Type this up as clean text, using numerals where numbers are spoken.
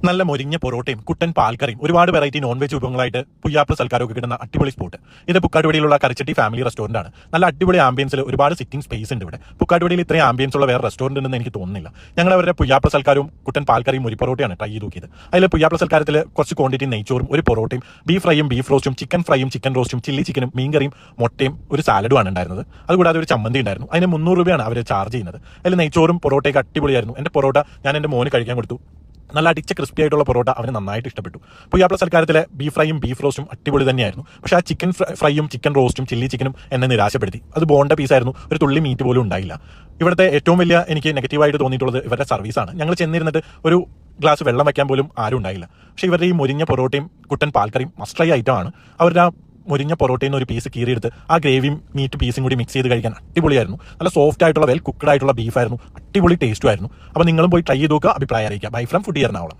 നല്ല മൊരിഞ്ഞ പൊറോട്ടയും കുട്ടൻ പാൽക്കറിയും ഒരുപാട് വെറൈറ്റി നോൺ വെജ് വിഭവങ്ങളായിട്ട് പുയ്യാപ്ല സൽക്കാരമൊക്കെ കിട്ടുന്ന അടിപൊളി സ്പോട്ട്. ഇത് പുക്കാട്ടുപടിയിലുള്ള കരച്ചട്ടി ഫാമിലി റെസ്റ്റോറന്റ് ആണ്. നല്ല അടിപൊളി ആംബിയൻസിൽ ഒരുപാട് സിറ്റിംഗ് സ്പേസ് ഉണ്ട് ഇവിടെ. പുക്കാട്ടുപടിയിൽ ഇത്രയും ആംബിയൻസ് ഉള്ള വേറെ റെസ്റ്റോറന്റ് ഉണ്ടെന്ന് എനിക്ക് തോന്നുന്നില്ല. ഞങ്ങൾ അവരുടെ പുയ്യാപ്ല സൽക്കാരവും കുട്ടൻ പാൽക്കറിയും ഒരു പൊറോട്ടയാണ് ട്രൈ ചെയ്ത് നോക്കിയത്. അതിൽ പുയ്യാപ്ല സൽക്കാരത്തിൽ കുറച്ച് ക്വാണ്ടിറ്റി നെയ്ച്ചോറും ഒരു പൊറോട്ടയും ബീഫ് ഫ്രൈയും ബീഫ് റോസ്റ്റും ചിക്കൻ ഫ്രൈയും ചിക്കൻ റോസ്റ്റും ചില്ലി ചിക്കനും മീൻകറിയും മുട്ടയും ഒരു സാലഡുമാണ് ഉണ്ടായിരുന്നത്. അതുകൂടാതെ ഒരു ചമ്മന്തി ഉണ്ടായിരുന്നു. അതിന് 300 രൂപയാണ് അവർ ചാർജ് ചെയ്യുന്നത്. അതിൽ നെയ്ച്ചോറും പൊറോട്ടയൊക്കെ അടിപൊളിയായിരുന്നു. എൻ്റെ പൊറോട്ട ഞാൻ എൻ്റെ മോന് കഴിക്കാൻ കൊടുത്തു. നല്ല അടിച്ച ക്രിസ്പി ആയിട്ടുള്ള പൊറോട്ട അവന് നന്നായിട്ട് ഇഷ്ടപ്പെട്ടു. പുയ്യാപ്ല സൽക്കാരത്തിലെ ബീഫ് ഫ്രൈയും ബീഫ് റോസ്റ്റും അടിപൊളി തന്നെയായിരുന്നു. പക്ഷേ ആ ചിക്കൻ ഫ്രൈയും ചിക്കൻ റോസ്റ്റും ചില്ലി ചിക്കനും എന്നെ നിരാശപ്പെടുത്തി. അത് ബോണ്ട പീസായിരുന്നു, ഒരു തുള്ളി മീറ്റ് പോലും ഉണ്ടായില്ല. ഇവിടുത്തെ ഏറ്റവും വലിയ എനിക്ക് നെഗറ്റീവായിട്ട് തോന്നിയിട്ടുള്ളത് ഇവരുടെ സർവീസാണ്. ഞങ്ങൾ ചെന്നിരുന്നിട്ട് ഒരു ഗ്ലാസ് വെള്ളം വയ്ക്കാൻ പോലും ആരും ഉണ്ടായില്ല. പക്ഷേ ഇവരുടെ ഈ മുരിഞ്ഞ പൊറോട്ടയും കുട്ടൻ പാൽക്കറിയും മസ്റ്റ് ട്രൈ ഐറ്റമാണ്. അവരുടെ മുരിഞ്ഞ പൊറോട്ടയിൽ നിന്ന് ഒരു പീസ് കീറിയെടുത്ത് ആ ഗ്രേവിയും മീറ്റ് പീസും കൂടി മിക്സ് ചെയ്ത് കഴിക്കാൻ അടിപൊളിയായിരുന്നു. നല്ല സോഫ്റ്റ് ആയിട്ടുള്ള വെൽ കുക്ക്ഡ് ആയിട്ടുള്ള ബീഫായിരുന്നു. അടിപൊളി ടേസ്റ്റും ആയിരുന്നു. അപ്പോൾ നിങ്ങളും പോയി ട്രൈ ചെയ്ത് നോക്കുക, അഭിപ്രായം അറിയിക്കുക. Bye from foodie Ernakulam.